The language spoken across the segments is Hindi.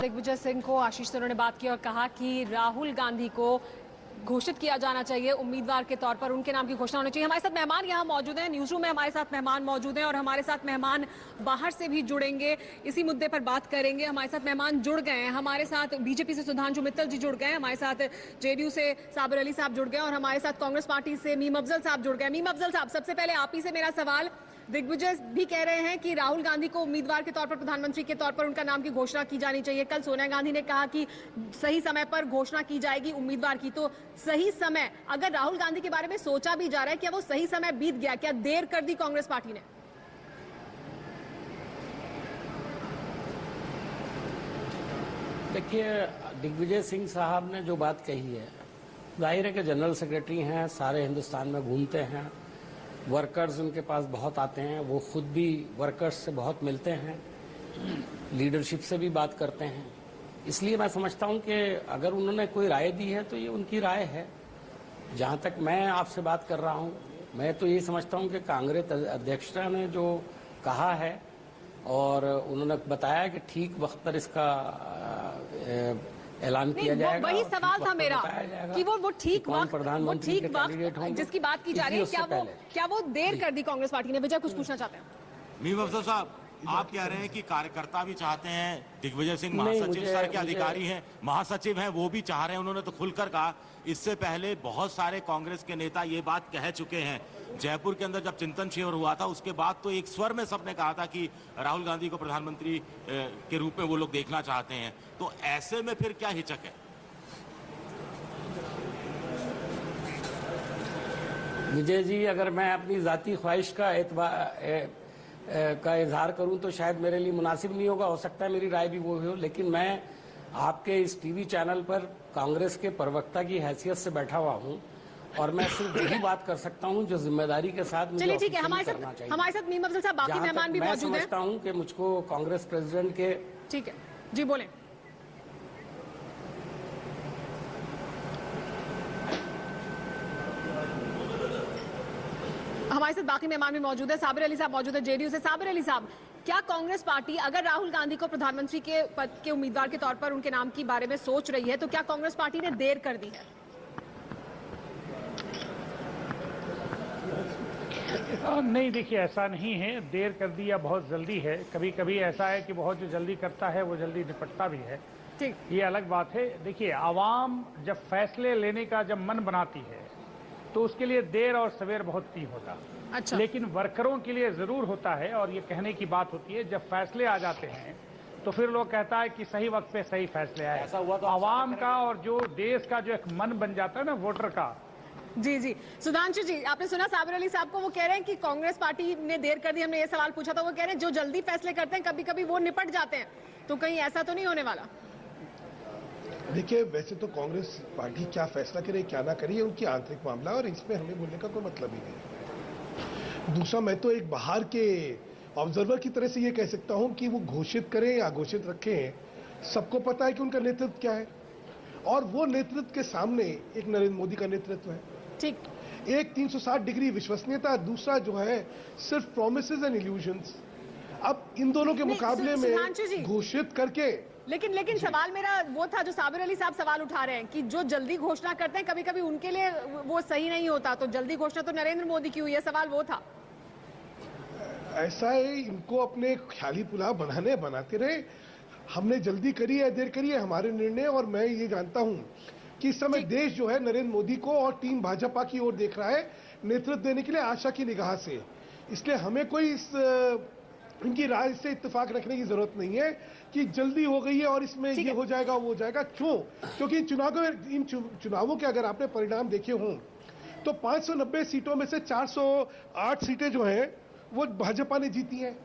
दिग्विजय सिंह को आशीष सिंह ने बात की और कहा कि राहुल गांधी को घोषित किया जाना चाहिए उम्मीदवार के तौर पर, उनके नाम की घोषणा होनी चाहिए। हमारे साथ मेहमान यहाँ मौजूद हैं, न्यूज रूम में हमारे साथ मेहमान मौजूद हैं और हमारे साथ मेहमान बाहर से भी जुड़ेंगे, इसी मुद्दे पर बात करेंगे। हमारे साथ मेहमान जुड़ गए हैं, हमारे साथ बीजेपी से सुधांशु मित्तल जी जुड़ गए हैं, हमारे साथ जेडीयू से साबिर अली साहब जुड़ गए और हमारे साथ कांग्रेस पार्टी से मीम अफजल साहब जुड़ गए। मीम अफजल साहब, सबसे पहले आप ही से मेरा सवाल, दिग्विजय भी कह रहे हैं कि राहुल गांधी को उम्मीदवार के तौर पर, प्रधानमंत्री के तौर पर उनका नाम की घोषणा की जानी चाहिए। कल सोनिया गांधी ने कहा कि सही समय पर घोषणा की जाएगी उम्मीदवार की, तो सही समय अगर राहुल गांधी के बारे में सोचा भी जा रहा है, क्या वो सही समय बीत गया, क्या देर कर दी कांग्रेस पार्टी ने? देखिए, दिग्विजय सिंह साहब ने जो बात कही है, जाहिर है कि जनरल सेक्रेटरी हैं, सारे हिंदुस्तान में घूमते हैं, वर्कर्स उनके पास बहुत आते हैं, वो खुद भी वर्कर्स से बहुत मिलते हैं, लीडरशिप से भी बात करते हैं। इसलिए मैं समझता हूं कि अगर उन्होंने कोई राय दी है तो ये उनकी राय है। जहां तक मैं आपसे बात कर रहा हूं, मैं तो ये समझता हूं कि कांग्रेस अध्यक्षता ने जो कहा है और उन्होंने बताया कि ठीक वक्त पर इसका ऐलान किया जाएगा। वही सवाल था मेरा कि वो ठीक वक्त जिसकी बात की जा रही है, क्या वो देर कर दी कांग्रेस पार्टी ने? विजय, कुछ पूछना चाहते हैं? मीम अफजल साहब, आप कह रहे हैं कि कार्यकर्ता भी चाहते हैं, दिग्विजय सिंह महासचिव स्तर के अधिकारी हैं, महासचिव हैं, वो भी चाह रहे हैं, उन्होंने तो खुलकर कहा। इससे पहले बहुत सारे कांग्रेस के नेता ये बात कह चुके हैं। जयपुर के अंदर जब चिंतन शिविर हुआ था, उसके बाद तो एक स्वर में सबने कहा था कि राहुल गांधी को प्रधानमंत्री के रूप में वो लोग देखना चाहते हैं। तो ऐसे में फिर क्या हिचक है? विजय जी, अगर मैं अपनी जाती ख्वाहिश का इजहार करूं तो शायद मेरे लिए मुनासिब नहीं होगा, हो सकता है मेरी राय भी वो हो, लेकिन मैं आपके इस टीवी चैनल पर कांग्रेस के प्रवक्ता की हैसियत से बैठा हुआ हूं और मैं सिर्फ यही बात कर सकता हूं जो जिम्मेदारी के साथ मुझे चलिए ठीक है, करना चाहिए। हमारे साथ मीम अफजल साहब, बाकी मेहमान भी मौजूद हैं। मैं समझता हूं कि मुझको कांग्रेस प्रेसिडेंट के, ठीक है जी, बोलें। हमारे साथ बाकी मेहमान भी मौजूद है, साबिर अली साहब मौजूद है जेडीयू से। साबिर अली साहब, क्या कांग्रेस पार्टी अगर राहुल गांधी को प्रधानमंत्री के पद के उम्मीदवार के तौर पर उनके नाम के बारे में सोच रही है, तो क्या कांग्रेस पार्टी ने देर कर दी है? नहीं, देखिए, ऐसा नहीं है देर कर दी या बहुत जल्दी है। कभी कभी ऐसा है कि बहुत जो जल्दी करता है वो जल्दी निपटता भी है, ठीक, ये अलग बात है। देखिए, आवाम जब फैसले लेने का जब मन बनाती है तो उसके लिए देर और सवेर बहुत नहीं होता। अच्छा। लेकिन वर्करों के लिए जरूर होता है और ये कहने की बात होती है, जब फैसले आ जाते हैं तो फिर लोग कहता है कि सही वक्त पे सही फैसले आए। ऐसा हुआ तो आवाम का और जो देश का जो एक मन बन जाता है ना वोटर का। जी जी, सुधांशु जी, आपने सुना साबिर अली साहब को, वो कह रहे हैं कि कांग्रेस पार्टी ने देर कर दी। हमने ये सवाल पूछा था, वो कह रहे हैं जो जल्दी फैसले करते हैं कभी कभी वो निपट जाते हैं, तो कहीं ऐसा तो नहीं होने वाला? देखिए, वैसे तो कांग्रेस पार्टी क्या फैसला करे क्या ना करे, ये उनकी आंतरिक मामला और इसमें हमें बोलने का कोई मतलब ही नहीं। दूसरा, मैं तो एक बाहर के ऑब्जर्वर की तरह से ये कह सकता हूं कि वो घोषित करें या घोषित रखें, सबको पता है कि उनका नेतृत्व क्या है और वो नेतृत्व के सामने एक नरेंद्र मोदी का नेतृत्व है। ठीक, एक 360 डिग्री विश्वसनीयता, दूसरा जो है सिर्फ प्रोमिसेस एंड इल्यूजन्स। अब इन दोनों के मुकाबले में घोषित करके, लेकिन सवाल मेरा वो था जो साबिर अली साहब सवाल उठा रहे हैं कि जो जल्दी घोषणा करते हैं कभी कभी उनके लिए वो सही नहीं होता, तो जल्दी घोषणा तो नरेंद्र मोदी की हुई है, सवाल वो था। ऐसा है, इनको अपने ख्याली पुलाव बनाते रहे। हमने जल्दी करी है देर करी है, हमारे निर्णय। और मैं ये जानता हूं कि इस समय देश जो है नरेंद्र मोदी को और टीम भाजपा की ओर देख रहा है नेतृत्व देने के लिए आशा की निगाह से। इसलिए हमें कोई इनकी राय से इत्तेफाक रखने की जरूरत नहीं है कि जल्दी हो गई है और इसमें ये हो जाएगा वो हो जाएगा। क्यों? क्योंकि इन चुनावों के अगर आपने परिणाम देखे हों तो 590 सीटों में से 408 सीटें जो हैं वो भाजपा ने जीती हैं।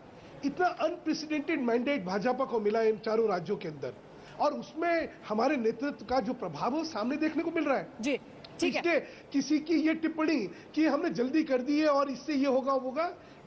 इतना अनप्रेसिडेंटेड मैंडेट भाजपा को मिला इन चारों राज्यों के अंदर और उसमें हमारे नेतृत्व का जो प्रभाव है सामने देखने को मिल रहा है। जी, ठीक है। किसी की ये टिप्पणी कि हमने जल्दी कर दी है और इससे ये होगा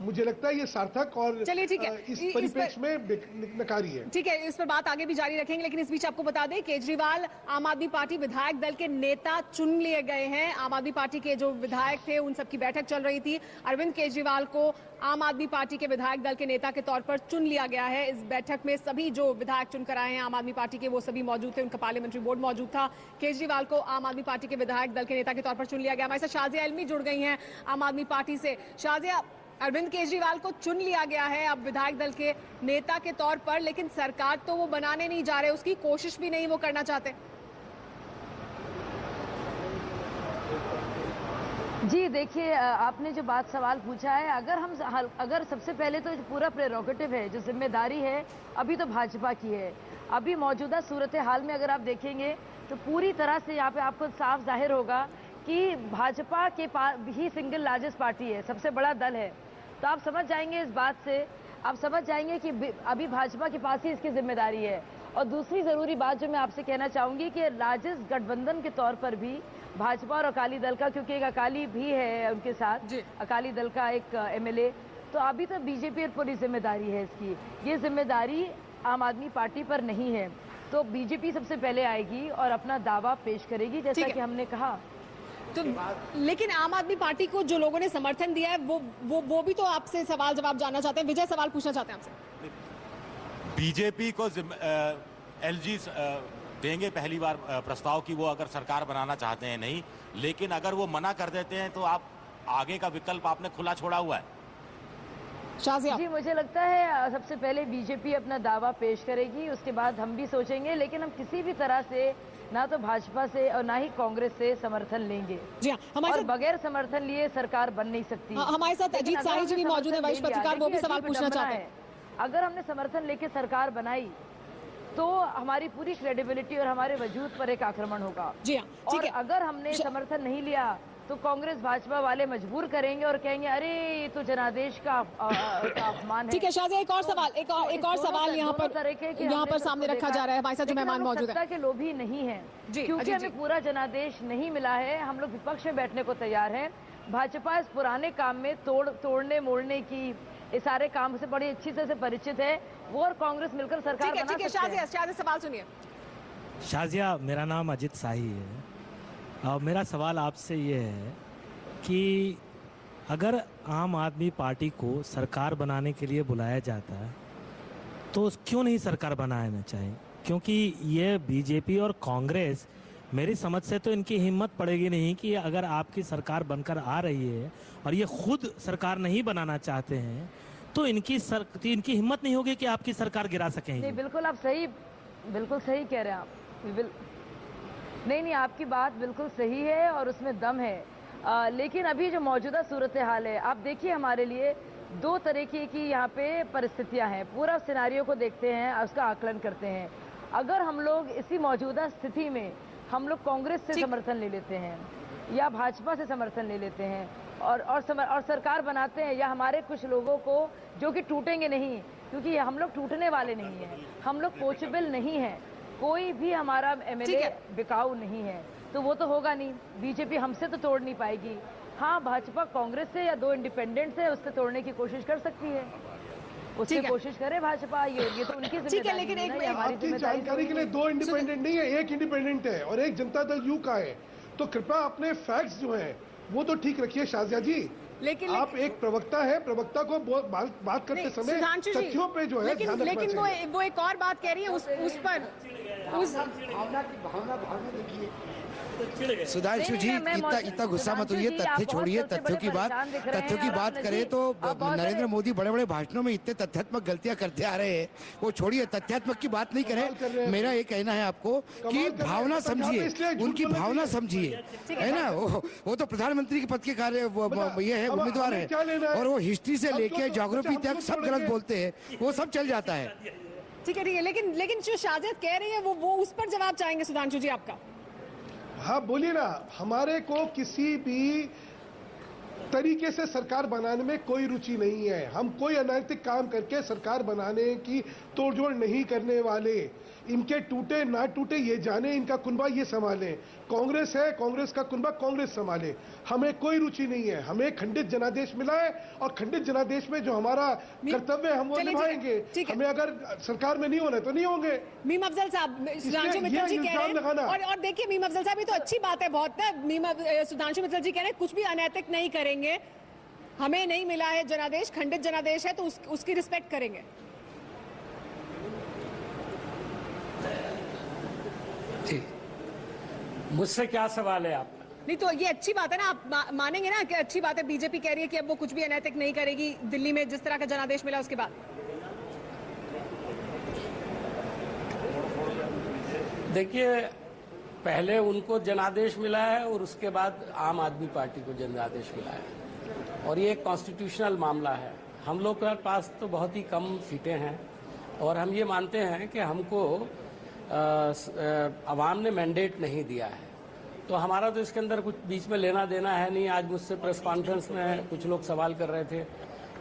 मुझे लगता है ये सार्थक और चलिए ठीक है, इस परिप्रेक्ष्य में नकारी है। ठीक है, इस पर बात आगे भी जारी रखेंगे, लेकिन इस बीच आपको बता दें केजरीवाल आम आदमी पार्टी विधायक दल के नेता चुन लिए गए हैं। आम आदमी पार्टी के जो विधायक थे उन सबकी बैठक चल रही थी। अरविंद केजरीवाल को आम आदमी पार्टी के विधायक दल के नेता के तौर पर चुन लिया गया है। इस बैठक में सभी जो विधायक चुनकर आए हैं आम आदमी पार्टी के वो सभी मौजूद थे, उनका पार्लियामेंट्री बोर्ड मौजूद था। केजरीवाल को आम आदमी पार्टी के विधायक दल के नेता के तौर पर चुन लिया गया। हमारे साथ शाजिया इल्मी जुड़ गई हैं आम आदमी पार्टी से। शाजिया, अरविंद केजरीवाल को चुन लिया गया है अब विधायक दल के नेता के तौर पर, लेकिन सरकार तो वो बनाने नहीं जा रहे, उसकी कोशिश भी नहीं वो करना चाहते। जी देखिए, आपने जो बात सवाल पूछा है, अगर सबसे पहले तो पूरा प्रेरोगेटिव है, जो जिम्मेदारी है अभी तो भाजपा की है। अभी मौजूदा सूरत हाल में अगर आप देखेंगे तो पूरी तरह से यहाँ पे आपको साफ जाहिर होगा कि भाजपा के ही सिंगल लार्जेस्ट पार्टी है, सबसे बड़ा दल है। तो आप समझ जाएंगे इस बात से, आप समझ जाएंगे कि अभी भाजपा के पास ही इसकी जिम्मेदारी है। और दूसरी जरूरी बात जो मैं आपसे कहना चाहूंगी कि राजस्व गठबंधन के तौर पर भी भाजपा और अकाली दल का, क्योंकि एक अकाली भी है उनके साथ, अकाली दल का एक एमएलए, तो अभी तो बीजेपी और पूरी जिम्मेदारी है इसकी। ये जिम्मेदारी आम आदमी पार्टी पर नहीं है, तो बीजेपी सबसे पहले आएगी और अपना दावा पेश करेगी, जैसा कि हमने कहा। तो लेकिन आम आदमी पार्टी को जो लोगों ने समर्थन दिया है वो भी तो आपसे सवाल जवाब जानना चाहते हैं। विजय सवाल पूछना चाहते हैं आपसे। बीजेपी को एलजी देंगे पहली बार प्रस्ताव की वो अगर सरकार बनाना चाहते हैं, नहीं, लेकिन अगर वो मना कर देते हैं तो आप आगे का विकल्प आपने खुला छोड़ा हुआ है। जी मुझे लगता है सबसे पहले बीजेपी अपना दावा पेश करेगी, उसके बाद हम भी सोचेंगे, लेकिन हम किसी भी तरह से ना तो भाजपा से और ना ही कांग्रेस से समर्थन लेंगे। जी हाँ, और बगैर समर्थन लिए सरकार बन नहीं सकती। हमारे साथ अजीत साही जी भी मौजूद है, वरिष्ठ पत्रकार, वो भी सवाल पूछना चाहते हैं। अगर हमने समर्थन लेके सरकार बनाई तो हमारी पूरी क्रेडिबिलिटी और हमारे वजूद पर एक आक्रमण होगा। जी हाँ, और अगर हमने समर्थन नहीं लिया तो कांग्रेस भाजपा वाले मजबूर करेंगे और कहेंगे अरे ये तो जनादेश का अपमान है। ठीक है शाजिया, एक और सवाल यहाँ पर सामने रखा जा रहा है। हमारे साथ जो मेहमान मौजूद है, सत्ता के लोभी नहीं है, क्योंकि हमें पूरा जनादेश नहीं मिला है। हम लोग विपक्ष में बैठने को तैयार हैं। भाजपा इस पुराने काम में तोड़ने मोड़ने की इस सारे काम से बड़ी अच्छी तरह से परिचित है। वो और कांग्रेस मिलकर सरकार बना सकते हैं। शाजिया सवाल सुनिए। शाजिया, मेरा नाम अजित शाही है और मेरा सवाल आपसे ये है कि अगर आम आदमी पार्टी को सरकार बनाने के लिए बुलाया जाता है तो क्यों नहीं सरकार बनाना चाहिए? क्योंकि ये बीजेपी और कांग्रेस, मेरी समझ से तो इनकी हिम्मत पड़ेगी नहीं कि अगर आपकी सरकार बनकर आ रही है और ये खुद सरकार नहीं बनाना चाहते हैं तो इनकी हिम्मत नहीं होगी कि आपकी सरकार गिरा सकेंगे। नहीं, बिल्कुल सही कह रहे हैं आप। नहीं, आपकी बात बिल्कुल सही है और उसमें दम है। लेकिन अभी जो मौजूदा सूरत हाल है, आप देखिए, हमारे लिए दो तरीके की यहाँ पे परिस्थितियाँ हैं। पूरा सिनारियो को देखते हैं, उसका आकलन करते हैं। अगर हम लोग इसी मौजूदा स्थिति में हम लोग कांग्रेस से समर्थन ले लेते हैं या भाजपा से समर्थन ले लेते हैं और सरकार बनाते हैं, या हमारे कुछ लोगों को जो कि टूटेंगे नहीं, क्योंकि हम लोग टूटने वाले नहीं हैं, हम लोग पोचेबल नहीं है, कोई भी हमारा एमएलए बिकाऊ नहीं है, तो वो तो होगा नहीं। बीजेपी हमसे तो तोड़ नहीं पाएगी। हाँ, भाजपा कांग्रेस से या दो इंडिपेंडेंट से उससे तोड़ने की कोशिश कर सकती है, उसकी कोशिश करे भाजपा। ये तो उनकी जिम्मेदारी है। लेकिन आपकी जानकारी के लिए दो इंडिपेंडेंट नहीं है, एक इंडिपेंडेंट है और एक जनता दल यू का है। तो कृपया अपने फैक्ट्स जो है वो तो ठीक रखिए शाजिया जी। लेकिन आप एक प्रवक्ता है, प्रवक्ता को बात करते समय तथ्यों पे जो है ध्यान रखना चाहिए। लेकिन वो एक और बात कह रही है उस पर भावना देखिए। सुधांशु जी, इतना गुस्सा मत होइए, तथ्य छोड़िए, तथ्यों की बात करें तो नरेंद्र मोदी बड़े बड़े भाषणों में इतने तथ्यात्मक गलतियां करते आ रहे हैं, वो छोड़िए, तथ्यात्मक की बात नहीं करें। मेरा ये कहना है आपको कि भावना समझिए, उनकी भावना समझिए, है ना। वो तो प्रधानमंत्री के पद के कार्य ये है, उम्मीदवार है, और वो हिस्ट्री से लेके ज्योग्राफी तक सब गलत बोलते हैं, वो सब चल जाता है। ठीक है, लेकिन जो शाजिया कह रही है वो उस पर जवाब चाहेंगे सुधांशु जी आपका। हाँ बोलिए ना। हमारे को किसी भी तरीके से सरकार बनाने में कोई रुचि नहीं है। हम कोई अनैतिक काम करके सरकार बनाने की तोड़जोड़ नहीं करने वाले। इनके टूटे ना टूटे ये जाने, इनका कुनबा ये संभाले। कांग्रेस है, कांग्रेस का कुनबा कांग्रेस संभाले। हमें कोई रुचि नहीं है, हमें खंडित जनादेश मिला है और खंडित जनादेश में जो हमारा कर्तव्य है हम वो निभाएंगे। हमें अगर सरकार में नहीं होना तो नहीं होंगे। मीम अफजल साहब, सुधांशु मित्तल जी कह रहे हैं, और देखिए मीम अफजल साहब, ये तो अच्छी बात है बहुत है। सुधांशु मित्तल जी कह रहे हैं कुछ भी अनैतिक नहीं करेंगे, हमें नहीं मिला है जनादेश, खंडित जनादेश है तो उसकी रिस्पेक्ट करेंगे। मुझसे क्या सवाल है आपका? नहीं तो ये अच्छी बात है ना, आप मानेंगे ना कि अच्छी बात है। बीजेपी कह रही है कि अब वो कुछ भी अनैतिक नहीं करेगी दिल्ली में जिस तरह का जनादेश मिला उसके बाद। देखिए, पहले उनको जनादेश मिला है और उसके बाद आम आदमी पार्टी को जनादेश मिला है, और ये एक कॉन्स्टिट्यूशनल मामला है। हम लोग के पास तो बहुत ही कम सीटें हैं और हम ये मानते हैं कि हमको अवाम ने मैंडेट नहीं दिया है, तो हमारा तो इसके अंदर कुछ बीच में लेना देना है नहीं। आज मुझसे प्रेस कॉन्फ्रेंस में कुछ लोग सवाल कर रहे थे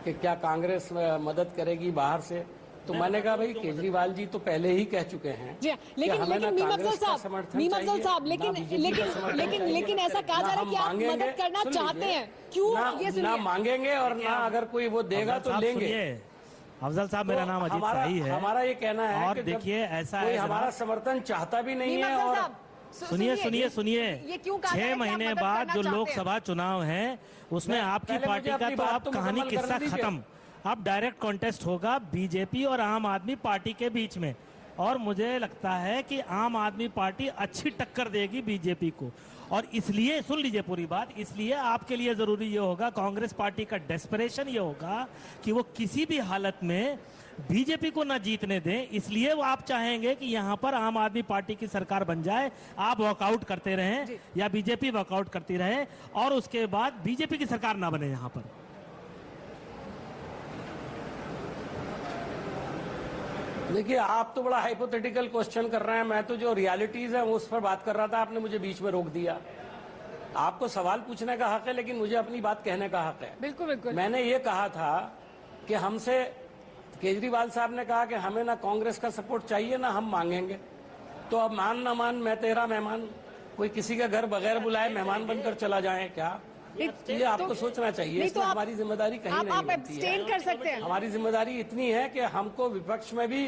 कि क्या कांग्रेस मदद करेगी बाहर से, तो मैंने कहा भाई केजरीवाल जी तो पहले ही कह चुके हैं। लेकिन मीम अफजल साहब, लेकिन ऐसा कहा जा रहा है कि आप मदद करना चाहते हैं, क्यों? ये ना मांगेंगे और ना अगर कोई वो देगा तो लेंगे। अफजल साहब, मेरा नाम अजीत शाही है। हमारा ये कहना है और देखिए ऐसा है, हमारा समर्थन चाहता भी नहीं है। और सुनिए 6 महीने बाद जो लोकसभा चुनाव है उसमें आपकी पार्टी का तो अब कहानी किस्सा खत्म। अब डायरेक्ट कॉन्टेस्ट होगा बीजेपी और आम आदमी पार्टी के बीच में, और मुझे लगता है कि आम आदमी पार्टी अच्छी टक्कर देगी बीजेपी को। और इसलिए सुन लीजिए पूरी बात, इसलिए आपके लिए जरूरी ये होगा, कांग्रेस पार्टी का डेस्परेशन ये होगा कि वो किसी भी हालत में बीजेपी को न जीतने दें। इसलिए वो आप चाहेंगे कि यहां पर आम आदमी पार्टी की सरकार बन जाए, आप वॉकआउट करते रहें या बीजेपी वॉकआउट करती रहे और उसके बाद बीजेपी की सरकार ना बने यहां पर। देखिए, आप तो बड़ा हाइपोथेटिकल क्वेश्चन कर रहे हैं, मैं तो जो रियलिटीज है उस पर बात कर रहा था, आपने मुझे बीच में रोक दिया। आपको सवाल पूछने का हक है लेकिन मुझे अपनी बात कहने का हक है। बिल्कुल बिल्कुल। मैंने ये कहा था कि हमसे केजरीवाल साहब ने कहा कि हमें ना कांग्रेस का सपोर्ट चाहिए ना हम मांगेंगे, तो अब मान ना मान मैं तेरा मेहमान, कोई किसी का घर बगैर बुलाए मेहमान बनकर चला जाए क्या? ये आपको सोचना चाहिए। इसमें हमारी जिम्मेदारी कहीं नहीं बनती है। कर सकते हैं। हमारी जिम्मेदारी इतनी है कि हमको विपक्ष में भी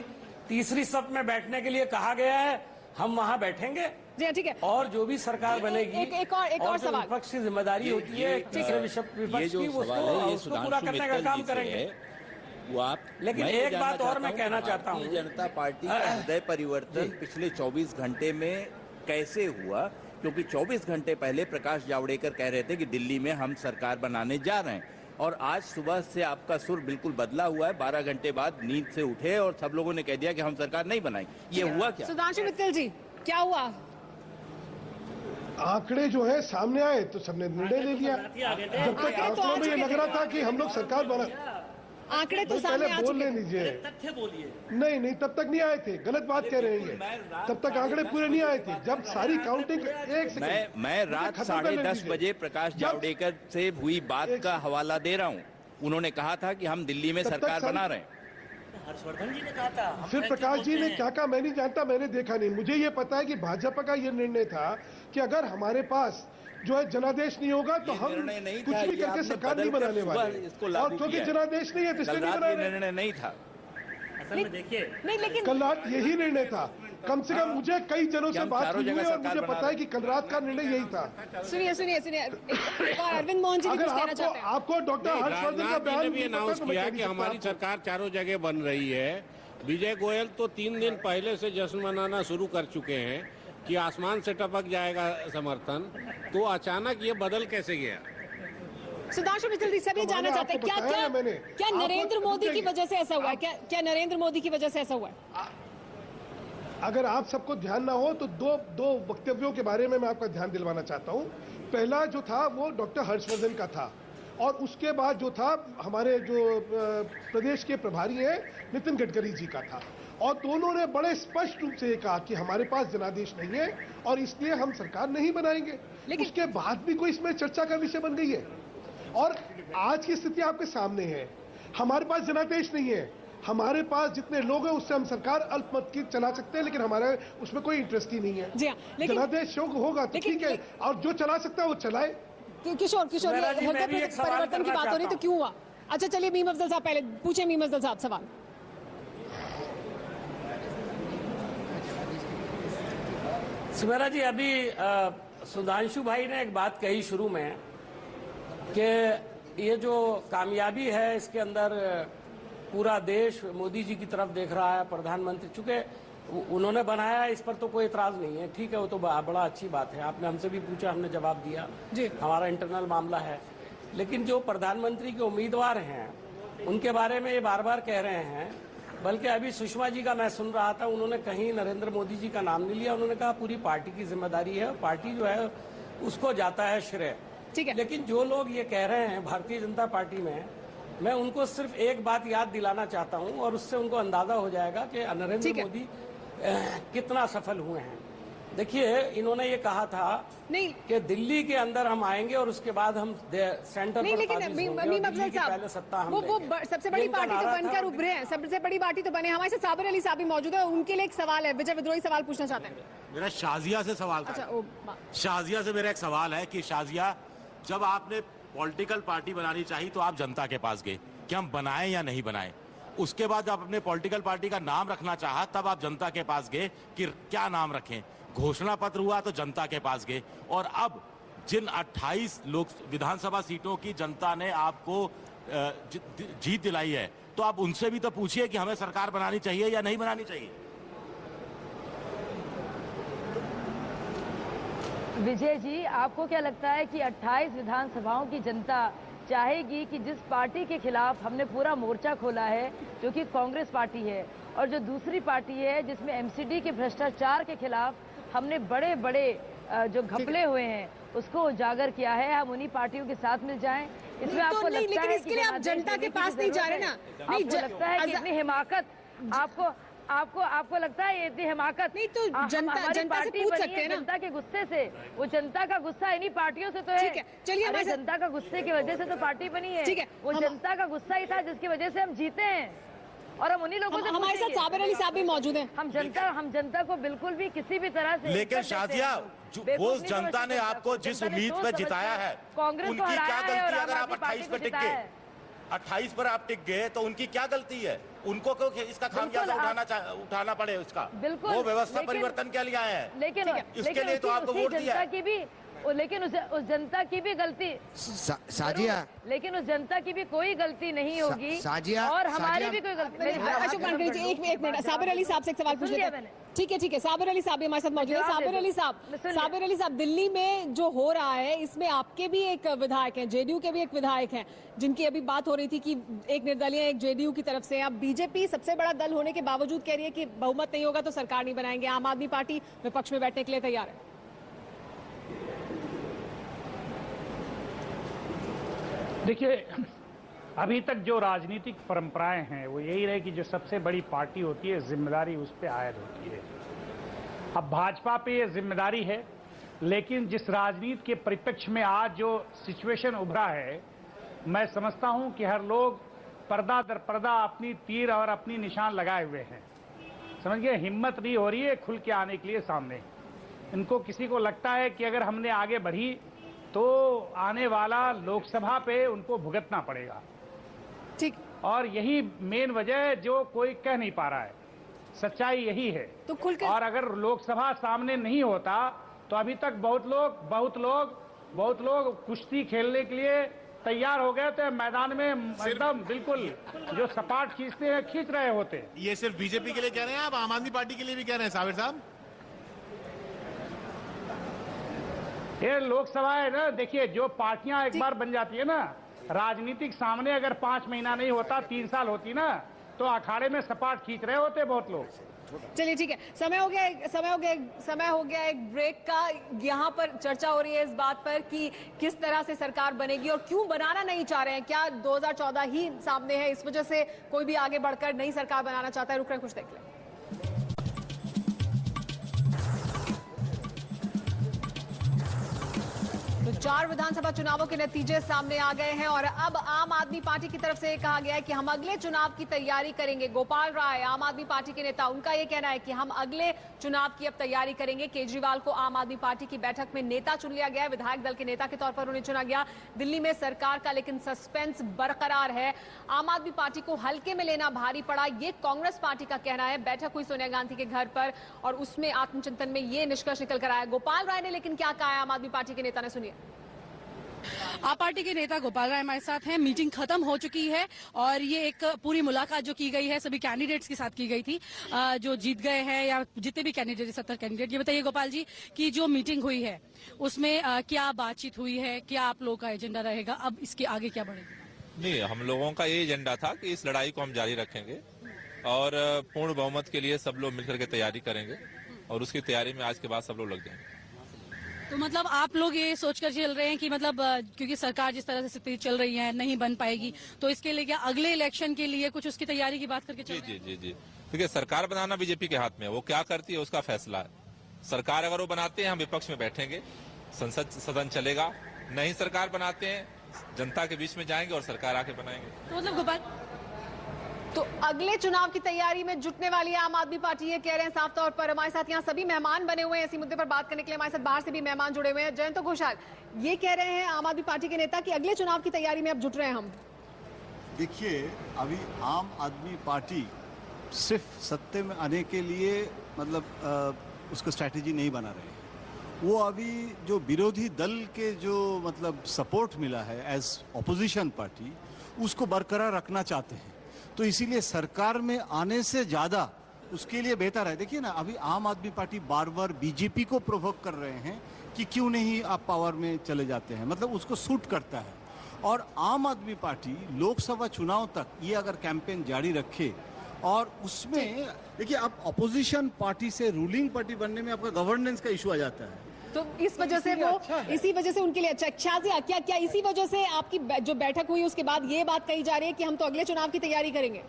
तीसरी सफ में बैठने के लिए कहा गया है, हम वहां बैठेंगे। जी ठीक है। और जो भी सरकार बनेगी, एक और सवाल, विपक्ष की जिम्मेदारी होती है विपक्ष की, उसको पूरा करने का काम करेंगे वो आप। लेकिन एक बात और मैं कहना चाहता हूँ, जनता पार्टी का हृदय परिवर्तन पिछले 24 घंटे में कैसे हुआ? क्योंकि 24 घंटे पहले प्रकाश जावड़ेकर कह रहे थे कि दिल्ली में हम सरकार बनाने जा रहे हैं, और आज सुबह से आपका सुर बिल्कुल बदला हुआ है। 12 घंटे बाद नींद से उठे और सब लोगों ने कह दिया कि हम सरकार नहीं बनाएंगे। ये हुआ क्या? सुधांशु मित्तल जी, क्या हुआ? आंकड़े जो है सामने आए तो सबने निर्णय ले लिया। जब तक आंकड़ों में ये लग रहा था कि हम लोग सरकार बना, आंकड़े तो सामने आ बोलने लीजिए। तथ्य बोलिए। नहीं तब तक नहीं आए थे, गलत बात कह रहे हैं। तब तक आंकड़े पूरे नहीं आए थे। जब सारी काउंटिंग मैं रात 10:30 बजे प्रकाश जावड़ेकर से हुई बात का हवाला दे रहा हूँ। उन्होंने कहा था कि हम दिल्ली में सरकार बना रहे हैं। हर्षवर्धन जी ने कहा था। फिर प्रकाश जी ने क्या कहा मैं नहीं जानता, मैंने देखा नहीं। मुझे ये पता है कि भाजपा का ये निर्णय था कि अगर हमारे पास जो है जनादेश नहीं होगा तो हम कुछ भी करके सरकार नहीं बनाने वाले, और क्योंकि जनादेश नहीं है तो इसलिए नहीं बना रहे। निर्णय नहीं था असल में। देखिए नहीं, लेकिन कल रात यही निर्णय था। कम से कम मुझे कई जनों से बात हुई है और मुझे पता है कि कल रात का निर्णय यही था। सुनिए अरविंद मोहन जी अगर आपको डॉक्टर हर्षवर्धन का बयान भी अनाउंस किया कि हमारी सरकार चारों जगह बन रही है। विजय गोयल तो 3 दिन पहले से जश्न मनाना शुरू कर चुके हैं कि आसमान से टपक जाएगा समर्थन, तो अचानक ये बदल कैसे गया? सुधांशु मित्तल जी सब ये जानना चाहते हैं क्या नरेंद्र मोदी की वजह से ऐसा हुआ है? क्या नरेंद्र मोदी की वजह से ऐसा हुआ है? अगर आप सबको ध्यान ना हो तो दो वक्तव्यों के बारे में मैं आपका ध्यान दिलवाना चाहता हूं। पहला जो था वो डॉक्टर हर्षवर्धन का था, और उसके बाद जो था हमारे जो प्रदेश के प्रभारी हैं नितिन गडकरी जी का था, और दोनों ने बड़े स्पष्ट रूप से कहा कि हमारे पास जनादेश नहीं है और इसलिए हम सरकार नहीं बनाएंगे। उसके बाद भी कोई इसमें चर्चा का विषय बन गई है, और आज की स्थिति आपके सामने है। हमारे पास जनादेश नहीं है, हमारे पास जितने लोग हैं उससे हम सरकार अल्पमत की चला सकते हैं, लेकिन हमारे उसमें कोई इंटरेस्ट ही नहीं है। जी हाँ, लेकिन जनादेश शौक होगा तो ठीक है, और जो चला सकता है वो चलाए। किशोर परिवर्तन की बात हो रही तो क्यों हुआ? अच्छा चलिए मीम अफजल साहब पहले पूछे। मीम अफजल साहब सवाल। सुमेरा जी, अभी सुधांशु भाई ने एक बात कही शुरू में कि ये जो कामयाबी है इसके अंदर पूरा देश मोदी जी की तरफ देख रहा है, प्रधानमंत्री चूंकि उन्होंने बनाया इस पर तो कोई इतराज नहीं है, ठीक है, वो तो बड़ा अच्छी बात है। आपने हमसे भी पूछा, हमने जवाब दिया जी, हमारा इंटरनल मामला है। लेकिन जो प्रधानमंत्री के उम्मीदवार हैं उनके बारे में ये बार बार कह रहे हैं, बल्कि अभी सुषमा जी का मैं सुन रहा था, उन्होंने कहीं नरेंद्र मोदी जी का नाम नहीं लिया, उन्होंने कहा पूरी पार्टी की जिम्मेदारी है, पार्टी जो है उसको जाता है श्रेय, ठीक है। लेकिन जो लोग ये कह रहे हैं भारतीय जनता पार्टी में, मैं उनको सिर्फ एक बात याद दिलाना चाहता हूं और उससे उनको अंदाजा हो जाएगा कि नरेंद्र मोदी कितना सफल हुए हैं। देखिए, इन्होंने ये कहा था नहीं कि दिल्ली के अंदर हम आएंगे और उसके बाद हम सेंटर नहीं, लेकिन पहले सत्ता हम वो सबसे बड़ी पार्टी तो बनकर उभरे हैं, सबसे बड़ी पार्टी तो बने। हमारे साथ साबिर अली साहब भी मौजूद है, उनके लिए एक सवाल है, विजय विद्रोही सवाल पूछना चाहते हैं। मेरा शाजिया से सवाल था। अच्छा, शाजिया से मेरा एक सवाल है कि शाजिया, जब आपने पॉलिटिकल पार्टी बनानी चाहिए तो आप जनता के पास गए कि हम बनाएं या नहीं बनाएं, उसके बाद जब अपने पॉलिटिकल पार्टी का नाम रखना चाहा तब आप जनता के पास गए कि क्या नाम रखें, घोषणा पत्र हुआ तो जनता के पास गए, और अब जिन 28 लोक विधानसभा सीटों की जनता ने आपको जीत दिलाई है, तो आप उनसे भी तो पूछिए कि हमें सरकार बनानी चाहिए या नहीं बनानी चाहिए। विजय जी, आपको क्या लगता है कि 28 विधानसभाओं की जनता चाहेगी कि जिस पार्टी के खिलाफ हमने पूरा मोर्चा खोला है, जो कि कांग्रेस पार्टी है, और जो दूसरी पार्टी है जिसमें एमसीडी के भ्रष्टाचार के खिलाफ हमने बड़े बड़े जो घपले हुए हैं उसको उजागर किया है, हम उन्हीं पार्टियों के साथ मिल जाएं? इसमें आपको लगता है कि आप जनता के पास नहीं जा रहे ना? आपको लगता है कि इतनी हिमाकत आपको लगता है ये इतनी हिमाकत? नहीं तो जनता से पूछ सकते हैं ना। जनता के गुस्से से, वो जनता का गुस्सा इन्हीं पार्टियों से तो है। ठीक है, चलिए हमारे जनता का गुस्से की वजह से तो पार्टी बनी है। ठीक है, वो जनता का गुस्सा ही था जिसकी वजह से हम जीते हैं, और हम उन्हीं लोगों से हमारे साथ साबिर अली साहब भी मौजूद हैं। हम जनता को बिल्कुल भी किसी भी तरह से, लेकिन शाजिया, वो जनता ने आपको जिस उम्मीद पे जिताया है, कांग्रेस उनकी क्या गलती? अगर आप 28 पे टिक गए, 28 पर आप टिक गए तो उनकी क्या गलती है? उनको क्यों इसका खामियाजा उठाना पड़े उसका? बिल्कुल, वो व्यवस्था परिवर्तन के लिए आए हैं, लेकिन इसके लिए तो आपको वोट दिया है। लेकिन उस जनता की भी गलती, साजिया, लेकिन उस जनता की भी कोई गलती नहीं होगी, साजिया, और हमारी भी कोई गलती नहीं। अशोक मांडवी जी, एक मिनट, साबिर अली साहब से एक सवाल पूछ लेते हैं। ठीक है, साबिर अली साहब भी हमारे साथ मौजूद है। साबिर अली साहब, दिल्ली में जो हो रहा है इसमें आपके भी एक विधायक हैं, जेडीयू के भी एक विधायक हैं, जिनकी अभी बात हो रही थी कि एक निर्दलीय, एक जेडीयू की तरफ से। अब बीजेपी सबसे बड़ा दल होने के बावजूद कह रही है कि बहुमत नहीं होगा तो सरकार नहीं बनाएंगे। आम आदमी पार्टी विपक्ष में बैठने के लिए तैयार है। देखिए, अभी तक जो राजनीतिक परंपराएं हैं वो यही रहे कि जो सबसे बड़ी पार्टी होती है जिम्मेदारी उस पर आयद होती है। अब भाजपा पे ये जिम्मेदारी है, लेकिन जिस राजनीति के परिप्रेक्ष्य में आज जो सिचुएशन उभरा है, मैं समझता हूं कि हर लोग पर्दा दर पर्दा अपनी तीर और अपनी निशान लगाए हुए हैं। समझिए, हिम्मत नहीं हो रही है खुल के आने के लिए सामने। इनको किसी को लगता है कि अगर हमने आगे बढ़ी तो आने वाला लोकसभा पे उनको भुगतना पड़ेगा। ठीक, और यही मेन वजह है जो कोई कह नहीं पा रहा है। सच्चाई यही है। तो खुलकर, और अगर लोकसभा सामने नहीं होता तो अभी तक बहुत लोग कुश्ती खेलने के लिए तैयार हो गए थे, मैदान में एकदम बिल्कुल जो सपाट खींचते हैं खींच रहे होते। ये सिर्फ बीजेपी के लिए कह रहे हैं, आप आम आदमी पार्टी के लिए भी कह रहे हैं साबिर साहब? ये लोकसभा है ना, देखिए, जो पार्टियां एक बार बन जाती है ना, राजनीतिक सामने अगर 5 महीना नहीं होता, 3 साल होती ना, तो अखाड़े में सपाट खींच रहे होते बहुत लोग। चलिए ठीक है, समय हो गया एक ब्रेक का। यहाँ पर चर्चा हो रही है इस बात पर कि किस तरह से सरकार बनेगी और क्यों बनाना नहीं चाह रहे हैं। क्या 2014 ही सामने है, इस वजह से कोई भी आगे बढ़कर नई सरकार बनाना चाहता है? रुक रहे, कुछ देख लें। तो 4 विधानसभा चुनावों के नतीजे सामने आ गए हैं और अब आम आदमी पार्टी की तरफ से कहा गया है कि हम अगले चुनाव की तैयारी करेंगे। गोपाल राय, आम आदमी पार्टी के नेता, उनका यह कहना है कि हम अगले चुनाव की अब तैयारी करेंगे। केजरीवाल को आम आदमी पार्टी की बैठक में नेता चुन लिया गया, विधायक दल के नेता के तौर पर उन्हें चुना गया। दिल्ली में सरकार का लेकिन सस्पेंस बरकरार है। आम आदमी पार्टी को हल्के में लेना भारी पड़ा, ये कांग्रेस पार्टी का कहना है। बैठक हुई सोनिया गांधी के घर पर और उसमें आत्मचिंतन में ये निष्कर्ष निकल कर आया। गोपाल राय ने लेकिन क्या कहा है आम आदमी पार्टी के नेता ने, सुनिए। आप पार्टी के नेता गोपाल राय हमारे साथ हैं। मीटिंग खत्म हो चुकी है और ये एक पूरी मुलाकात जो की गई है सभी कैंडिडेट्स के साथ की गई थी, जो जीत गए हैं या जितने भी कैंडिडेट 70 कैंडिडेट। ये बताइए गोपाल जी कि जो मीटिंग हुई है उसमें क्या बातचीत हुई है, क्या आप लोगों का एजेंडा रहेगा, अब इसके आगे क्या बढ़ेगा? नहीं, हम लोगों का ये एजेंडा था कि इस लड़ाई को हम जारी रखेंगे और पूर्ण बहुमत के लिए सब लोग मिलकर के तैयारी करेंगे और उसकी तैयारी में आज के बाद सब लोग लग जाएंगे। तो मतलब आप लोग ये सोचकर चल रहे हैं कि मतलब क्योंकि सरकार जिस तरह से स्थिति चल रही है नहीं बन पाएगी, तो इसके लिए क्या अगले इलेक्शन के लिए कुछ उसकी तैयारी की बात करके चल रहे हैं? जी। देखिए, सरकार बनाना बीजेपी के हाथ में है, वो क्या करती है उसका फैसला है। सरकार अगर वो बनाते हैं हम विपक्ष में बैठेंगे, संसद सदन चलेगा। नहीं सरकार बनाते हैं, जनता के बीच में जाएंगे और सरकार आके बनाएंगे। तो मतलब गोपाल, तो अगले चुनाव की तैयारी में जुटने वाली है आम आदमी पार्टी, ये कह रहे हैं साफ तौर पर। हमारे साथ यहाँ सभी मेहमान बने हुए हैं इसी मुद्दे पर बात करने के लिए। हमारे साथ बाहर से भी मेहमान जुड़े हुए हैं। जयंत घोषाल, ये कह रहे हैं आम आदमी पार्टी के नेता कि अगले चुनाव की तैयारी में अब जुट रहे हैं हम। देखिए, अभी आम आदमी पार्टी सिर्फ सत्ते में आने के लिए मतलब उसका स्ट्रैटेजी नहीं बना रहे हैं। वो अभी जो विरोधी दल के जो मतलब सपोर्ट मिला है एज ऑपोजिशन पार्टी, उसको बरकरार रखना चाहते हैं। तो इसीलिए सरकार में आने से ज्यादा उसके लिए बेहतर है। देखिए ना, अभी आम आदमी पार्टी बार बार बीजेपी को प्रोवोक कर रहे हैं कि क्यों नहीं आप पावर में चले जाते हैं, मतलब उसको सूट करता है। और आम आदमी पार्टी लोकसभा चुनाव तक ये अगर कैंपेन जारी रखे और उसमें देखिए, आप अपोजिशन पार्टी से रूलिंग पार्टी बनने में आपका गवर्नेंस का इशू आ जाता है। तो इस वजह से वो इसी वजह से उनके लिए अच्छा। शाजिया, क्या इसी वजह से आपकी जो बैठक हुई उसके बाद ये बात कही जा रही है कि हम तो अगले चुनाव की तैयारी करेंगे?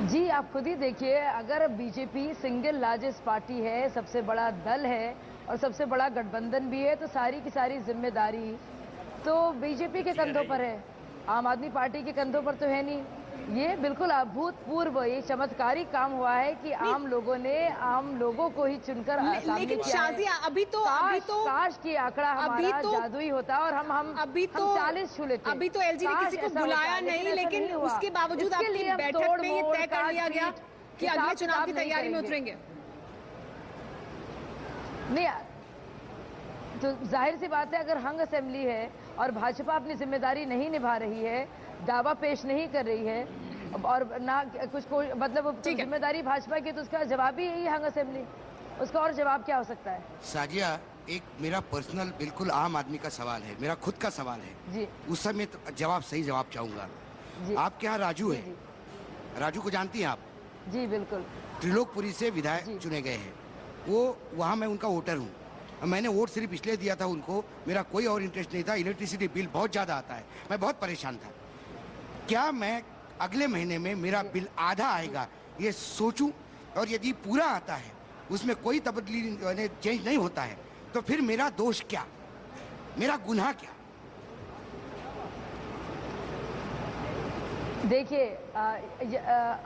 जी, आप खुद ही देखिए, अगर बीजेपी सिंगल लार्जेस्ट पार्टी है, सबसे बड़ा दल है और सबसे बड़ा गठबंधन भी है, तो सारी की सारी जिम्मेदारी तो बीजेपी के कंधों पर है, आम आदमी पार्टी के कंधों पर तो है नहीं। ये बिल्कुल अभूतपूर्व, ये चमत्कारिक काम हुआ है कि आम लोगों ने आम लोगों को ही चुनकर सामने लेकिन शाजिया, अभी तो काश की आंकड़ा हमारा जादुई होता और हम 40 छू लेते। अभी तो एलजी ने किसी को बुलाया नहीं, लेकिन उसके बावजूद आपकी बैठक में ये तय कर लिया गया कि अगले चुनाव की तैयारी में उतरेंगे। नहीं, तो जाहिर सी बात है, अगर हंग असेंबली है और भाजपा अपनी जिम्मेदारी नहीं निभा रही है, दावा पेश नहीं कर रही है और ना कुछ को मतलब जिम्मेदारी भाजपा की, तो उसका जवाब ही यही हंग असेंबली। उसका और जवाब क्या हो सकता है? साजिया, एक मेरा पर्सनल बिल्कुल आम आदमी का सवाल है, मेरा खुद का सवाल है जी। उस समय तो सही जवाब चाहूंगा। आपके यहाँ राजू है, राजू को जानती हैं आप? जी बिल्कुल। त्रिलोकपुरी से विधायक चुने गए हैं, वो वहाँ मैं उनका वोटर हूँ। मैंने वोट सिर्फ इसलिए दिया था उनको, मेरा कोई और इंटरेस्ट नहीं था। इलेक्ट्रिसिटी बिल बहुत ज्यादा आता है, मैं बहुत परेशान था। क्या मैं अगले महीने में मेरा बिल आधा आएगा ये सोचूं, और यदि पूरा आता है उसमें कोई तब्दीली चेंज नहीं होता है, तो फिर मेरा दोष क्या, मेरा गुनाह क्या? देखिए,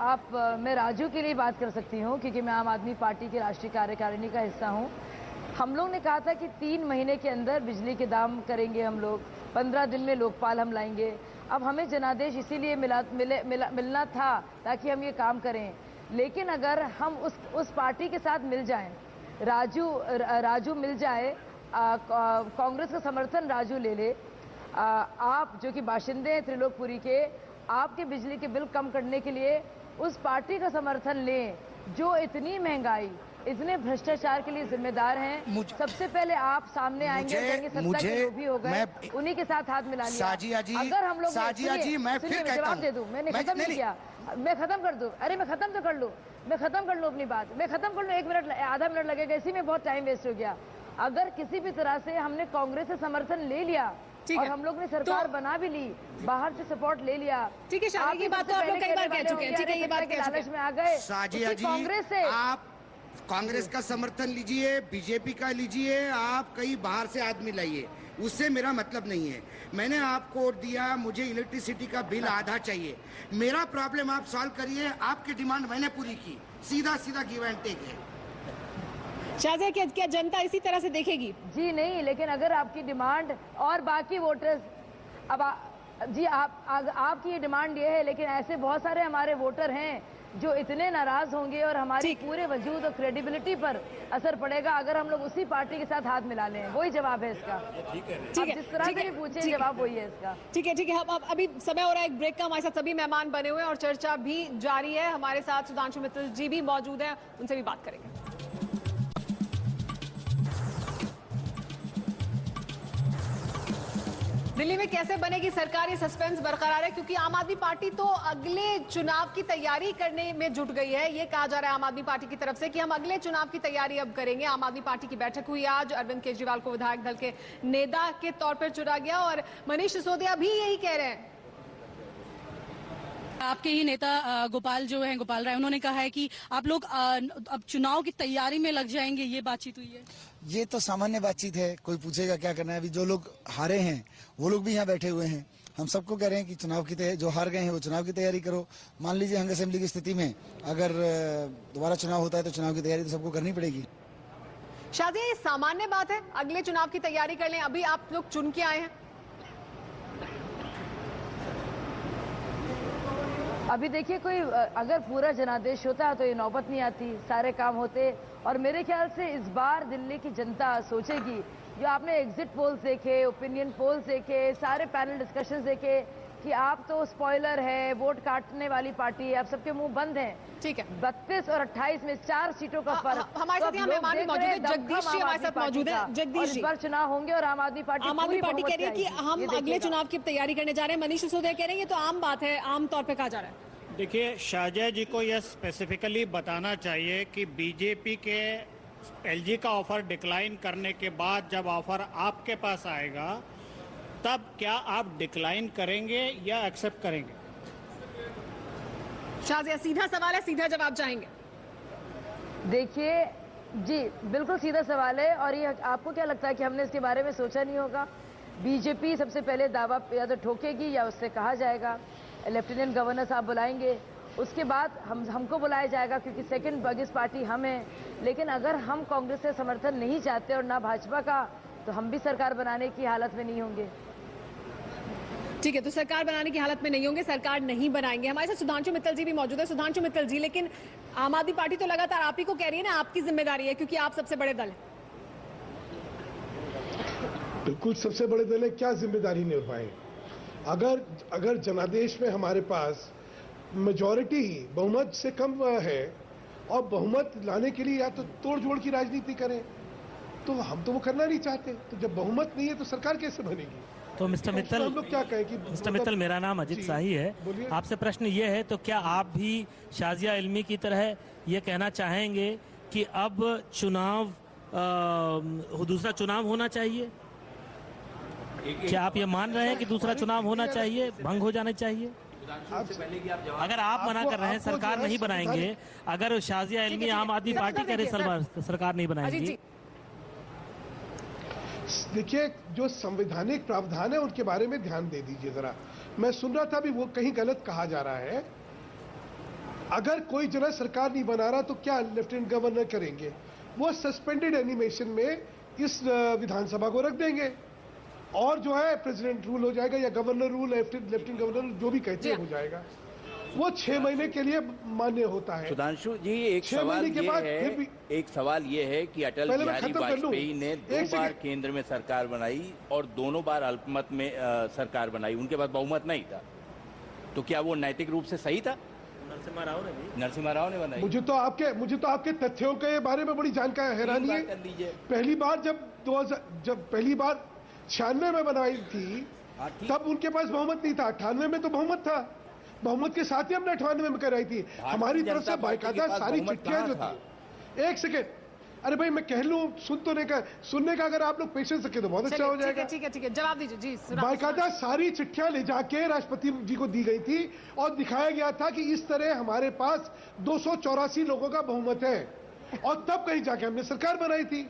आप मैं राजू के लिए बात कर सकती हूँ क्योंकि मैं आम आदमी पार्टी की राष्ट्रीय कार्यकारिणी का हिस्सा हूँ। हम लोग ने कहा था कि 3 महीने के अंदर बिजली के दाम करेंगे हम लोग, 15 दिन में लोकपाल हम लाएंगे। अब हमें जनादेश इसीलिए मिलना था ताकि हम ये काम करें, लेकिन अगर हम उस पार्टी के साथ मिल जाएं, राजू मिल जाए, कांग्रेस का समर्थन राजू ले ले, आप जो कि बाशिंदे हैं त्रिलोकपुरी के, आपके बिजली के बिल कम करने के लिए उस पार्टी का समर्थन लें जो इतनी महंगाई, इतने भ्रष्टाचार के लिए जिम्मेदार हैं। सबसे पहले आप सामने आएंगे, सत्ता के लोभी हो गए, उन्हीं के साथ हाथ मिला लिया। साजिया जी, अगर हम लोग साजिया जी, मैं फिर कहता हूं, जवाब दे दूं, मैंने खत्म नहीं किया, मैं खत्म कर दूं। अरे मैं खत्म तो कर लूं, मैं खत्म कर लूं अपनी बात, मैं खत्म कर लूं। 1 मिनट आधा मिनट लगेगा, इसी में बहुत टाइम वेस्ट हो गया। अगर किसी भी तरह से हमने कांग्रेस से समर्थन ले लिया और हम लोग ने सरकार बना भी ली, बाहर से सपोर्ट ले लिया, ठीक है, शादी की बात तो आप लोग कई बार कह चुके हैं, ठीक है, ये बात कह चुके हैं। में आ गए साजिया जी, कांग्रेस से कांग्रेस का समर्थन लीजिए, बीजेपी का लीजिए, आप कहीं बाहर से आदमी लाइए, उससे मेरा मतलब नहीं है। मैंने आपको वोट दिया, मुझे इलेक्ट्रिसिटी का बिल आधा चाहिए, मेरा प्रॉब्लम आप सॉल्व करिए, आपकी डिमांड मैंने पूरी की, सीधा सीधा गिव एंड टेक है। शाजिया, क्या जनता इसी तरह से देखेगी? जी नहीं, लेकिन अगर आपकी डिमांड और बाकी वोटर्स, अब जी आपकी ये डिमांड ये है, लेकिन ऐसे बहुत सारे हमारे वोटर हैं जो इतने नाराज होंगे और हमारी पूरे वजूद और क्रेडिबिलिटी पर असर पड़ेगा अगर हम लोग उसी पार्टी के साथ हाथ मिला लें। वही जवाब है इसका। ठीक है, जिस तरह से भी पूछे, जवाब वही है इसका। ठीक है। अब अभी समय हो रहा है एक ब्रेक का। हमारे साथ सभी मेहमान बने हुए हैं और चर्चा भी जारी है। हमारे साथ सुधांशु मित्तल जी भी मौजूद हैं, उनसे भी बात करेंगे। दिल्ली में कैसे बनेगी सरकार, ये सस्पेंस बरकरार है, क्योंकि आम आदमी पार्टी तो अगले चुनाव की तैयारी करने में जुट गई है। ये कहा जा रहा है आम आदमी पार्टी की तरफ से कि हम अगले चुनाव की तैयारी अब करेंगे। आम आदमी पार्टी की बैठक हुई आज, अरविंद केजरीवाल को विधायक दल के नेता के तौर पर चुना गया और मनीष सिसोदिया भी यही कह रहे हैं। आपके ही नेता गोपाल जो है, गोपाल राय, उन्होंने कहा है कि आप लोग अब चुनाव की तैयारी में लग जाएंगे, ये बातचीत हुई है। ये तो सामान्य बातचीत है, कोई पूछेगा क्या करना है। अभी जो लोग हारे हैं वो लोग भी यहाँ बैठे हुए हैं, हम सबको कह रहे हैं कि चुनाव की तैयारी, जो हार गए हैं वो चुनाव की तैयारी करो। मान लीजिए हंग असेंबली की स्थिति में अगर दोबारा चुनाव होता है तो चुनाव की तैयारी तो सबको करनी पड़ेगी। शाजिया, ये सामान्य बात है, अगले चुनाव की तैयारी कर लें, अभी आप लोग चुन के आए हैं। अभी देखिए, कोई अगर पूरा जनादेश होता तो ये नौबत नहीं आती, सारे काम होते। और मेरे ख्याल से इस बार दिल्ली की जनता सोचेगी, जो आपने एग्जिट पोल्स देखे, ओपिनियन पोल्स देखे, सारे पैनल डिस्कशंस देखे, कि आप तो स्पॉइलर है, वोट काटने वाली पार्टी है, आप सबके मुंह बंद हैं। ठीक है, 32 और 28 में 4 सीटों का फर्क। हमारे साथ यहाँ मेहमान भी मौजूद है, जगदीश जी हमारे साथ मौजूद है। जगदीश जी, इस बार चुनाव होंगे और आम आदमी पार्टी कह रही है कि हम अगले चुनाव की तैयारी करने जा रहे हैं। मनीष सिसोदिया कह रहे हैं ये तो आम बात है, आम तौर पर कहा जा रहा है। देखिए, शाहजहा जी को यह स्पेसिफिकली बताना चाहिए कि बीजेपी के एलजी का ऑफर डिक्लाइन करने के बाद जब ऑफर आपके पास आएगा तब क्या आप डिक्लाइन करेंगे या एक्सेप्ट करेंगे? शाहजहा, सीधा सवाल है, सीधा जवाब चाहेंगे। देखिए जी, बिल्कुल सीधा सवाल है। और ये आपको क्या लगता है कि हमने इसके बारे में सोचा नहीं होगा? बीजेपी सबसे पहले दावा या तो ठोकेगी या उससे कहा जाएगा, लेफ्टिनेंट गवर्नर साहब बुलाएंगे, उसके बाद हमको बुलाया जाएगा, क्योंकि सेकंड बिगेस्ट पार्टी हम हैं। लेकिन अगर हम कांग्रेस से समर्थन नहीं चाहते और ना भाजपा का, तो हम भी सरकार बनाने की हालत में नहीं होंगे। ठीक है, तो सरकार बनाने की हालत में नहीं होंगे, सरकार नहीं बनाएंगे। हमारे साथ सुधांशु मित्तल जी भी मौजूद है। सुधांशु मित्तल जी, लेकिन आम आदमी पार्टी तो लगातार आप ही को कह रही है ना, आपकी जिम्मेदारी है, क्योंकि आप सबसे बड़े दल हैं। बिल्कुल, सबसे बड़े दल है, क्या जिम्मेदारी निभाएं? अगर जनादेश में हमारे पास मेजॉरिटी ही बहुमत से कम है और बहुमत लाने के लिए या तो तोड़ जोड़ की राजनीति करें, तो हम तो वो करना नहीं चाहते। तो जब बहुमत नहीं है तो सरकार कैसे बनेगी? तो मिस्टर मित्तल, हम लोग क्या कहें कि मिस्टर मित्तल, मेरा नाम अजित शाही है। आपसे प्रश्न ये है, तो क्या आप भी शाजिया इल्मी की तरह ये कहना चाहेंगे कि अब चुनाव दूसरा चुनाव होना चाहिए? क्या आप ये मान रहे हैं कि दूसरा चुनाव होना चाहिए, भंग हो जाना चाहिए? अगर आप मना कर रहे हैं सरकार नहीं बनाएंगे, अगर शाजिया इल्मी आम आदमी पार्टी कह रही सरकार नहीं बनाएगी। देखिए, जो संवैधानिक प्रावधान है उनके बारे में ध्यान दे दीजिए जरा। मैं सुन रहा था अभी, वो कहीं गलत कहा जा रहा है। अगर कोई जना सरकार नहीं बना रहा तो क्या लेफ्टिनेंट गवर्नर करेंगे? वो सस्पेंडेड एनिमेशन में इस विधानसभा को रख देंगे और जो है प्रेसिडेंट रूल हो जाएगा या गवर्नर रूल, लेफ्टिनेंट गवर्नर जो भी कहते हैं हो जाएगा। वो 6 महीने के लिए मान्य होता है। सुधांशु जी, एक सवाल ये है कि अटल बिहारी वाजपेयी ने 2 बार केंद्र में सरकार बनाई और दोनों बार अल्पमत में सरकार बनाई, उनके पास बहुमत नहीं था, तो क्या वो नैतिक रूप से सही था? नरसिम्हा राव ने बनाई। मुझे तो आपके तथ्यों के बारे में बड़ी जानकारी हैरानी है। पहली बार जब पहली बार 96 में बनाई थी तब उनके पास बहुमत नहीं था, 98 में तो बहुमत था, बहुमत के साथ ही हमने 98 में कराई थी। हमारी तरफ से बाकायदा सारी चिट्ठियां जो थी। एक सेकेंड, अरे भाई मैं कह लूं, सुनने का अगर आप लोग पेशेंस रखें तो बहुत अच्छा हो जाएगा। ठीक है, जवाब दीजिए जी। बाकायदा सारी चिट्ठियां ले जाके राष्ट्रपति जी को दी गई थी और दिखाया गया था कि इस तरह हमारे पास 284 लोगों का बहुमत है और तब कहीं जाके हमने सरकार बनाई थी।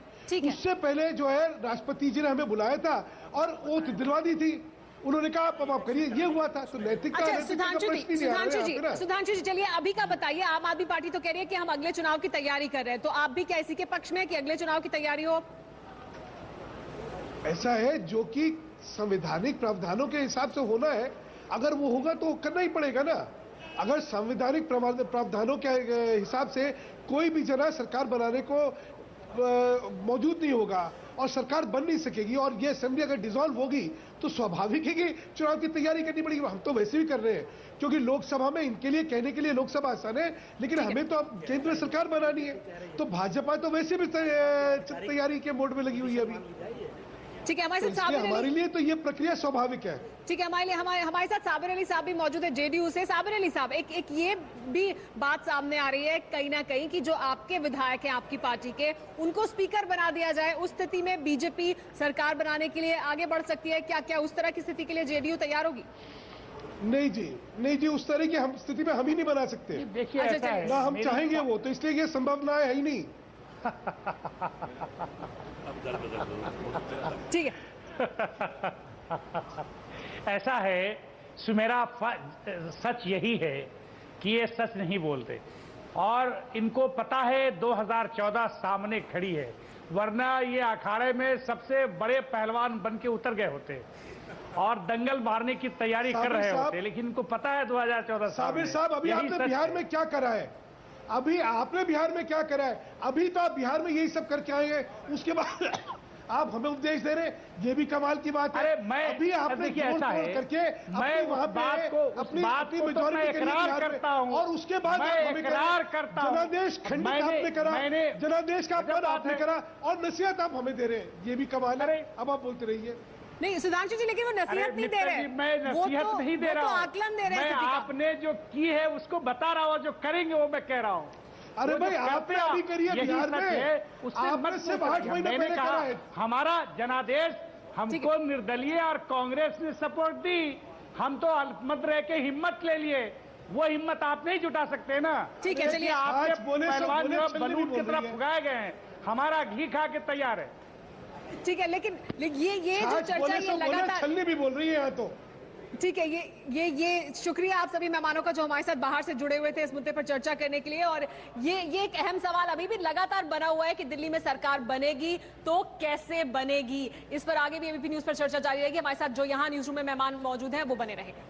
उससे पहले जो है राष्ट्रपति जी ने हमें बुलाया था और ओथ दिलवा दी थी, उन्होंने कहा अब आप करिए, ये हुआ था। तो नैतिकता सुधांशु जी चलिए अभी का बताइए। आम आदमी पार्टी तो कह रही है कि हम अगले चुनाव की तैयारी कर रहे हैं, तो आप भी क्या इसी के पक्ष में कि अगले चुनाव की तैयारी हो? ऐसा है जो कि संवैधानिक प्रावधानों के हिसाब से होना है, अगर वो होगा तो करना ही पड़ेगा ना। अगर संवैधानिक प्रावधानों के हिसाब से कोई भी जना सरकार बनाने को मौजूद नहीं होगा और सरकार बन नहीं सकेगी और ये असेंबली अगर डिसॉल्व होगी तो स्वाभाविक है कि चुनाव की तैयारी करनी पड़ेगी। हम तो वैसे भी कर रहे हैं, क्योंकि लोकसभा में इनके लिए कहने के लिए लोकसभा आसान है, लेकिन हमें तो अब केंद्र सरकार बनानी है। तो भाजपा तो वैसे भी तैयारी के मोड में लगी हुई है अभी। ठीक है, हमारे साथ हमारे लिए तो ये प्रक्रिया स्वाभाविक है। ठीक है, हमारे साथ साबिर अली साहब भी मौजूद है जेडीयू से। साबिर अली साहब, एक ये भी बात सामने आ रही है कहीं ना कहीं कि जो आपके विधायक हैं आपकी पार्टी के, उनको स्पीकर बना दिया जाए। उस स्थिति में बीजेपी सरकार बनाने के लिए आगे बढ़ सकती है क्या? क्या उस तरह की स्थिति के लिए जेडीयू तैयार होगी? नहीं जी, उस तरह की हम स्थिति में हम ही नहीं बना सकते। देखिए ऐसा है ना हम चाहेंगे वो, तो इसलिए ये संभावना है ही नहीं। ठीक है ऐसा है, सुमेरा सच यही है कि ये सच नहीं बोलते और इनको पता है 2014 सामने खड़ी है, वरना ये अखाड़े में सबसे बड़े पहलवान बन के उतर गए होते और दंगल मारने की तैयारी कर रहे होते, लेकिन इनको पता है 2014 साबिर साहब अभी आपने बिहार में क्या करा है? अभी आपने बिहार में क्या करा है? अभी तो आप बिहार में यही सब करके आएंगे, उसके बाद आप हमें उपदेश दे रहे, ये भी कमाल की बात है। अरे मैं अभी आपने ऐसा है करके मैं वहां बात को अपनी मेजॉरिटी इकरार करता हूं और उसके बाद मैं इकरार करता हूं। जनादेश खंडित आपने करा, जनादेश का अपमान आपने करा और नसीहत आप हमें दे रहे हैं, ये भी कमाल है। अब आप बोलते रहिए। नहीं सुधांशु जी, लेकिन वो नसीहत नहीं दे रहे। मैं नसीहत नहीं दे रहा हूँ, आकलन दे रहे हैं। आपने जो की है उसको बता रहा हूँ, जो करेंगे वो मैं कह रहा हूँ। अरे भाई आपने अभी करिए बिहार में, आपने सिर्फ 8 महीने पहले करा है। हमारा जनादेश हमको निर्दलीय और कांग्रेस ने सपोर्ट दी, हम तो अल्पमत रह के हिम्मत ले लिए, वो हिम्मत आप नहीं जुटा सकते ना। ठीक है, चलिए आपके पहलवान जो बलून की तरफ फुगाए गए हैं, हमारा घी खा के तैयार है। ठीक है, लेकिन ये जो चर्चा ये लगातार छलनी भी बोल रही है यहाँ तो। ठीक है, ये शुक्रिया आप सभी मेहमानों का जो हमारे साथ बाहर से जुड़े हुए थे इस मुद्दे पर चर्चा करने के लिए। और ये एक अहम सवाल अभी भी लगातार बना हुआ है कि दिल्ली में सरकार बनेगी तो कैसे बनेगी। इस पर आगे भी एबीपी न्यूज पर चर्चा जारी रहेगी। हमारे साथ जो यहाँ न्यूज रूम में मेहमान मौजूद हैं वो बने रहेंगे।